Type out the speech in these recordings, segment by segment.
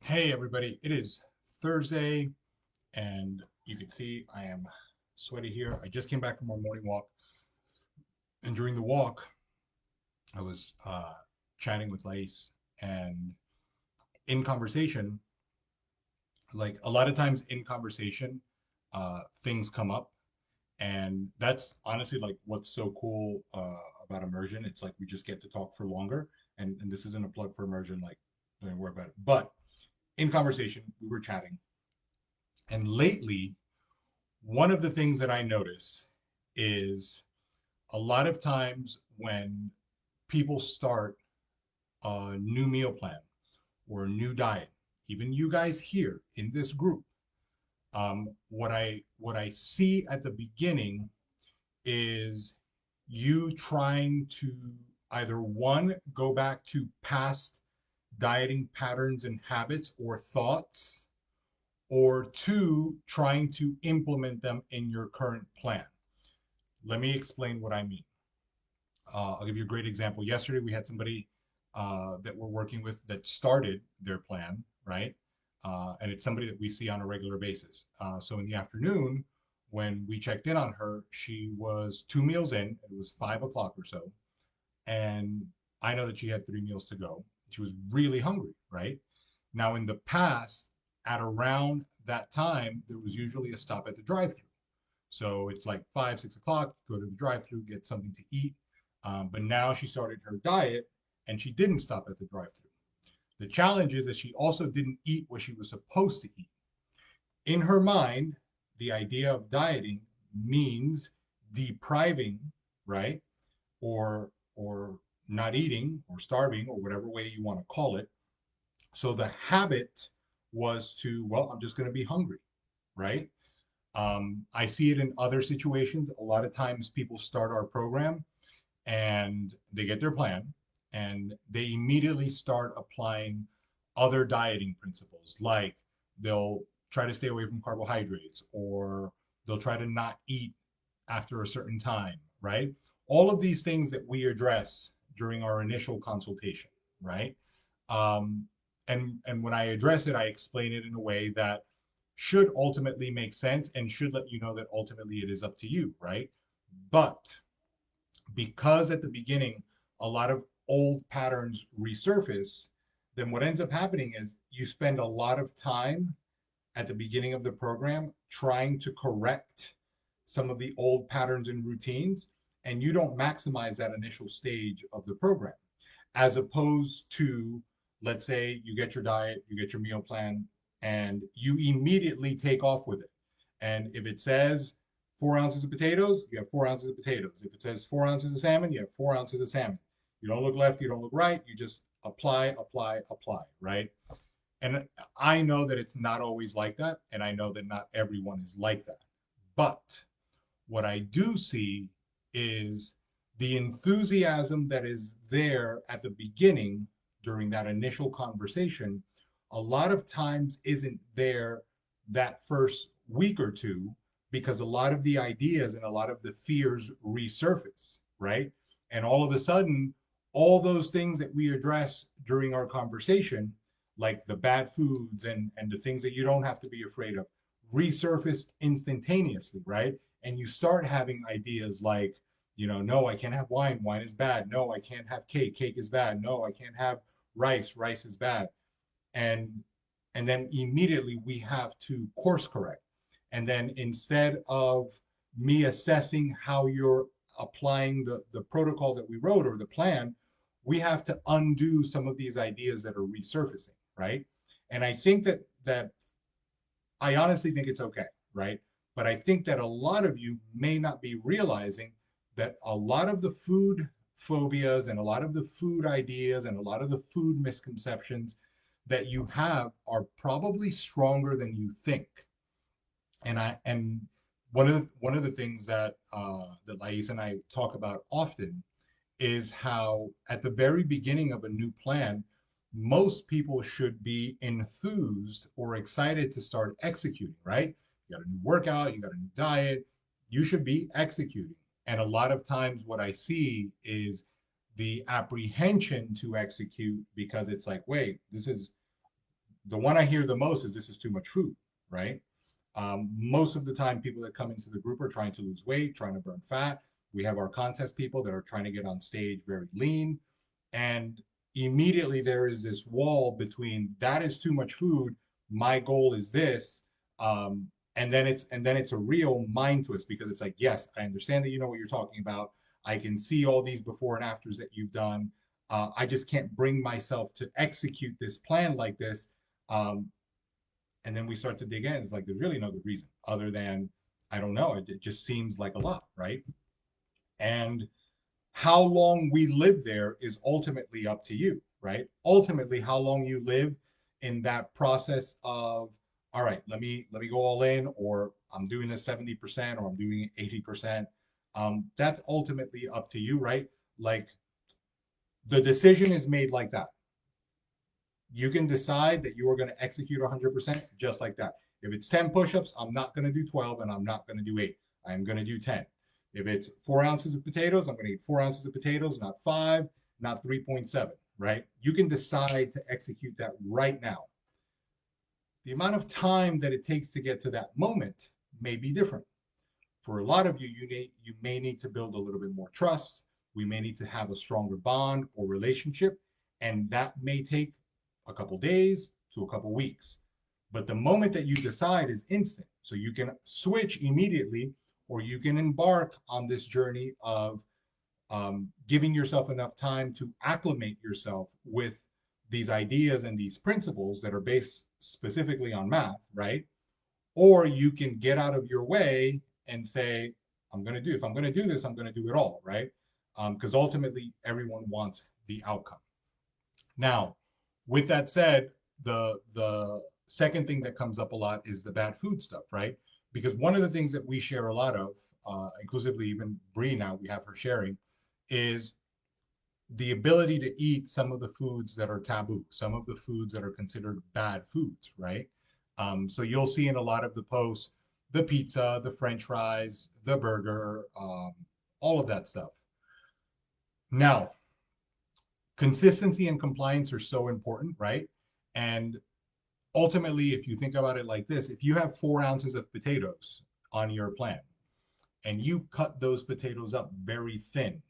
Hey everybody, it is Thursday and you can see I am sweaty here. I just came back from our morning walk, and during the walk I was chatting with Lais, and in conversation, like a lot of times in conversation, things come up, and that's honestly like what's so cool about immersion. It's like we just get to talk for longer, and this isn't a plug for immersion, like don't worry about it. But in conversation, we were chatting, and lately one of the things that I notice is a lot of times when people start a new meal plan or a new diet, even you guys here in this group, what I see at the beginning is you trying to either one, go back to past dieting patterns and habits or thoughts, or two, trying to implement them in your current plan. Let me explain what I mean. I'll give you a great example. Yesterday, we had somebody that we're working with that started their plan, right? And it's somebody that we see on a regular basis. So in the afternoon, when we checked in on her, she was two meals in. It was 5 o'clock or so. And I know that she had three meals to go. She was really hungry, right? Now, in the past, at around that time, there was usually a stop at the drive through. So it's like 5, 6 o'clock, go to the drive through, get something to eat. But now she started her diet and she didn't stop at the drive through. The challenge is that she also didn't eat what she was supposed to eat. In her mind, the idea of dieting means depriving, right? Or not eating or starving or whatever way you want to call it. So the habit was to, well, I'm just going to be hungry, right? I see it in other situations. A lot of times people start our program and they get their plan and they immediately start applying other dieting principles, like they'll try to stay away from carbohydrates, or they'll try to not eat after a certain time, right? All of these things that we address during our initial consultation, right? um, and when I address it, I explain it in a way that should ultimately make sense and should let you know that ultimately it is up to you, right? But because at the beginning a lot of old patterns resurface, then what ends up happening is you spend a lot of time at the beginning of the program trying to correct some of the old patterns and routines, and you don't maximize that initial stage of the program, as opposed to, let's say you get your diet, you get your meal plan, and you immediately take off with it. And if it says 4 ounces of potatoes, you have 4 ounces of potatoes. If it says 4 ounces of salmon, you have 4 ounces of salmon. You don't look left, you don't look right, you just apply, apply, apply, right? And I know that it's not always like that, and I know that not everyone is like that. But what I do see is the enthusiasm that is there at the beginning during that initial conversation, a lot of times isn't there that first week or two, because a lot of the ideas and a lot of the fears resurface, right? And all of a sudden, all those things that we address during our conversation, like the bad foods and the things that you don't have to be afraid of, resurfaced instantaneously, right? And you start having ideas like, no, I can't have wine, wine is bad. No, I can't have cake, cake is bad. No, I can't have rice, rice is bad. And then immediately we have to course correct. And then instead of me assessing how you're applying the protocol that we wrote or the plan, we have to undo some of these ideas that are resurfacing, right? And I think that I honestly think it's okay, right? But I think that a lot of you may not be realizing that a lot of the food phobias and a lot of the food ideas and a lot of the food misconceptions that you have are probably stronger than you think. And one of the things that Lais and I talk about often is how at the very beginning of a new plan, most people should be enthused or excited to start executing, right? You got a new workout, you got a new diet, you should be executing. And a lot of times, what I see is the apprehension to execute, because it's like, wait, the one I hear the most is this is too much food, right? Most of the time, people that come into the group are trying to lose weight, trying to burn fat. We have our contest people that are trying to get on stage very lean. And immediately there is this wall between that is too much food, my goal is this. And then it's a real mind twist because it's like, yes, I understand that you know what you're talking about. I can see all these before and afters that you've done. I just can't bring myself to execute this plan like this. Um, and then we start to dig in. It's like there's really no good reason other than I don't know. It just seems like a lot, right? And how long we live there is ultimately up to you, right? Ultimately, how long you live in that process of, all right, let me go all in, or I'm doing this 70%, or I'm doing 80%. That's ultimately up to you, right? Like the decision is made like that. You can decide that you are going to execute 100% just like that. If it's 10 push-ups, I'm not going to do 12 and I'm not going to do 8. I'm going to do 10. If it's 4 ounces of potatoes, I'm going to eat 4 ounces of potatoes, not 5, not 3.7, right? You can decide to execute that right now. The amount of time that it takes to get to that moment may be different. For a lot of you, you may need to build a little bit more trust. We may need to have a stronger bond or relationship, and that may take a couple days to a couple weeks. But the moment that you decide is instant. So you can switch immediately, or you can embark on this journey of giving yourself enough time to acclimate yourself with these ideas and these principles that are based specifically on math, right? Or you can get out of your way and say, if I'm going to do this, I'm going to do it all, right? Because ultimately, everyone wants the outcome. Now, with that said, the second thing that comes up a lot is the bad food stuff, right? Because one of the things that we share a lot of, inclusively even Bree now, we have her sharing, is the ability to eat some of the foods that are taboo, some of the foods that are considered bad foods, right? So you'll see in a lot of the posts the pizza, the French fries, the burger, all of that stuff. Now, consistency and compliance are so important, right? And ultimately, if you think about it like this, if you have 4 ounces of potatoes on your plan and you cut those potatoes up very thin,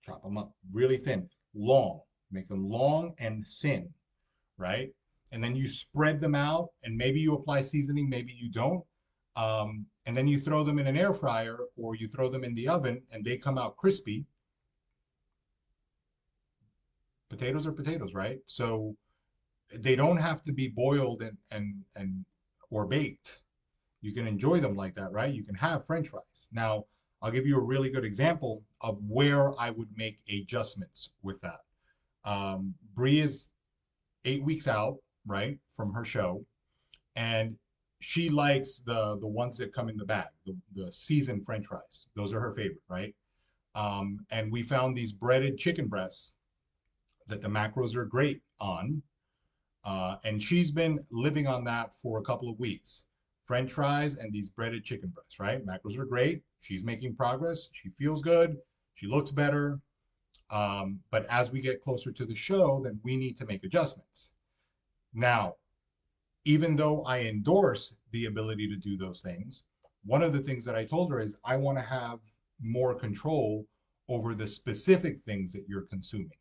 chop them up really thin, long, make them long and thin, right? And then you spread them out, and maybe you apply seasoning, maybe you don't. And then you throw them in an air fryer or you throw them in the oven and they come out crispy. Potatoes are potatoes, right? So they don't have to be boiled and or baked. You can enjoy them like that, right? You can have French fries. Now, I'll give you a really good example of where I would make adjustments with that. Bree is 8 weeks out, right, from her show, and she likes the ones that come in the bag, the seasoned French fries. Those are her favorite, right? And we found these breaded chicken breasts that the macros are great on, and she's been living on that for a couple of weeks. French fries and these breaded chicken breasts, right? Macros are great. She's making progress. She feels good. She looks better. But as we get closer to the show, then we need to make adjustments. Now, even though I endorse the ability to do those things, one of the things that I told her is I want to have more control over the specific things that you're consuming.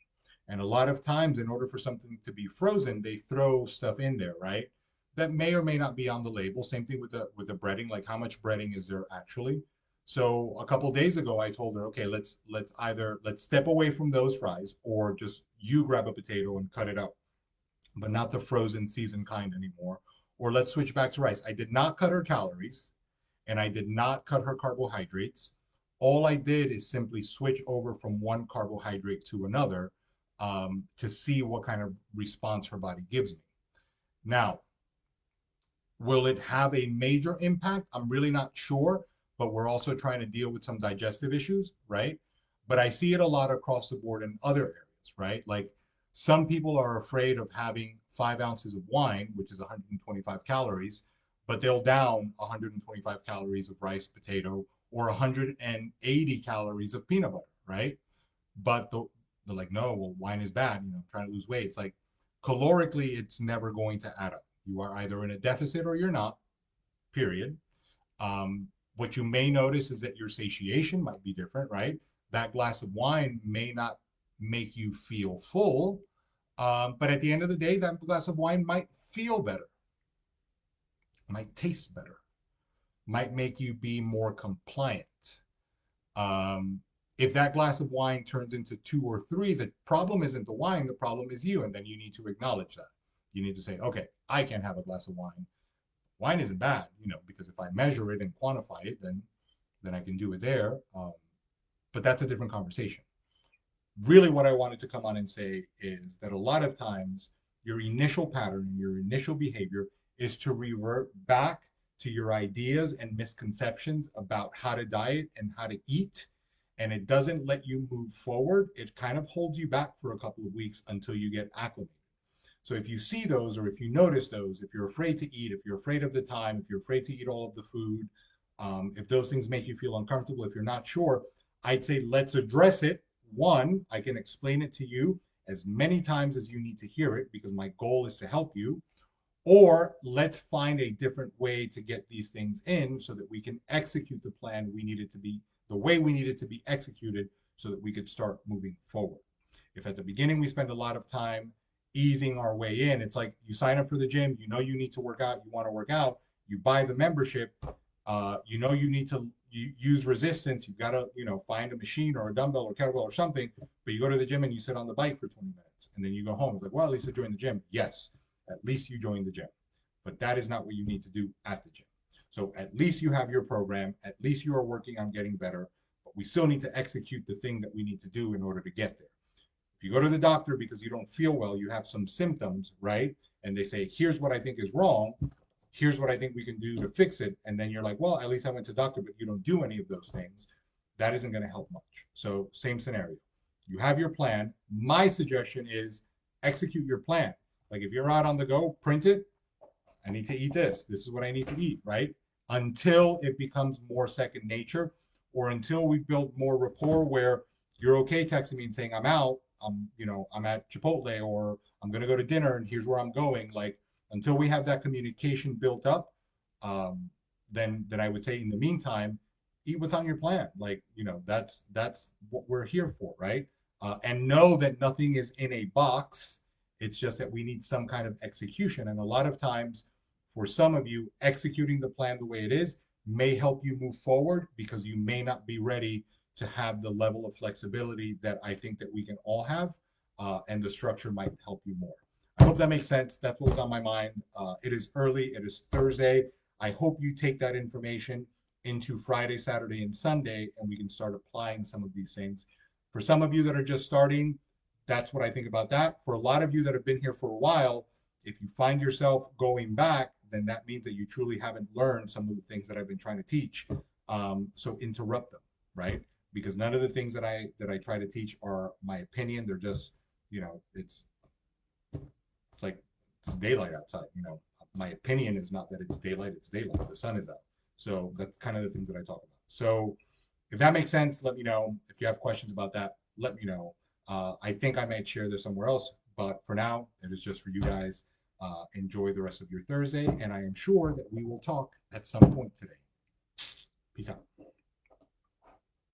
And a lot of times, in order for something to be frozen, they throw stuff in there, right? That may or may not be on the label. Same thing with the breading, like how much breading is there actually? So a couple of days ago, I told her, okay, let's step away from those fries, or just you grab a potato and cut it up, but not the frozen seasoned kind anymore. Or let's switch back to rice. I did not cut her calories and I did not cut her carbohydrates. All I did is simply switch over from one carbohydrate to another, to see what kind of response her body gives me. Now, will it have a major impact? I'm really not sure, but we're also trying to deal with some digestive issues, right? But I see it a lot across the board in other areas, right? Like some people are afraid of having 5 ounces of wine, which is 125 calories, but they'll down 125 calories of rice, potato, or 180 calories of peanut butter, right? But they're like, no, well, wine is bad. I'm trying to lose weight. It's like calorically, it's never going to add up. You are either in a deficit or you're not, period. What you may notice is that your satiation might be different, right? That glass of wine may not make you feel full, but at the end of the day, that glass of wine might feel better, might taste better, might make you be more compliant. Um, if that glass of wine turns into two or three, the problem isn't the wine, the problem is you. And then you need to acknowledge that. You need to say, okay, I can't have a glass of wine. Wine isn't bad, because if I measure it and quantify it, then I can do it there. But that's a different conversation. Really, what I wanted to come on and say is that a lot of times your initial pattern and your initial behavior is to revert back to your ideas and misconceptions about how to diet and how to eat. And it doesn't let you move forward. It kind of holds you back for a couple of weeks until you get acclimated. So if you see those, or if you notice those, if you're afraid to eat, if you're afraid of the time, if you're afraid to eat all of the food, if those things make you feel uncomfortable, if you're not sure, I'd say let's address it. One, I can explain it to you as many times as you need to hear it because my goal is to help you. Or let's find a different way to get these things in so that we can execute the plan we need it to be, the way we need it to be executed so that we could start moving forward. If at the beginning we spend a lot of time easing our way in, it's like you sign up for the gym, you need to work out, you want to work out, you buy the membership, you need to use resistance, you've got to, find a machine or a dumbbell or kettlebell or something, but you go to the gym and you sit on the bike for 20 minutes and then you go home. It's like, well, at least I joined the gym. Yes, at least you joined the gym. But that is not what you need to do at the gym. So at least you have your program, at least you are working on getting better, but we still need to execute the thing that we need to do in order to get there. If you go to the doctor because you don't feel well, you have some symptoms, right? And they say, here's what I think is wrong. Here's what I think we can do to fix it. And then you're like, well, at least I went to the doctor, but you don't do any of those things. That isn't going to help much. So same scenario. You have your plan. My suggestion is execute your plan. Like if you're out on the go, print it. I need to eat this. This is what I need to eat, right? Until it becomes more second nature or until we've built more rapport where you're okay texting me and saying, I'm out, I'm at Chipotle or I'm going to go to dinner and here's where I'm going. Like until we have that communication built up, then I would say in the meantime, eat what's on your plan. Like, that's what we're here for, right? And know that nothing is in a box. It's just that we need some kind of execution. And a lot of times, for some of you, executing the plan the way it is may help you move forward because you may not be ready to have the level of flexibility that I think that we can all have, and the structure might help you more. I hope that makes sense. That's what was on my mind. It is early. It is Thursday. I hope you take that information into Friday, Saturday, and Sunday, and we can start applying some of these things. For some of you that are just starting, that's what I think about that. For a lot of you that have been here for a while, if you find yourself going back, then that means that you truly haven't learned some of the things that I've been trying to teach. So interrupt them, right? Because none of the things that I try to teach are my opinion. They're just, it's like it's daylight outside. My opinion is not that it's daylight, it's daylight. The sun is out. So that's kind of the things that I talk about. So if that makes sense, let me know. If you have questions about that, let me know. I think I might share this somewhere else, but for now, it is just for you guys. Enjoy the rest of your Thursday, and I am sure that we will talk at some point today. Peace out.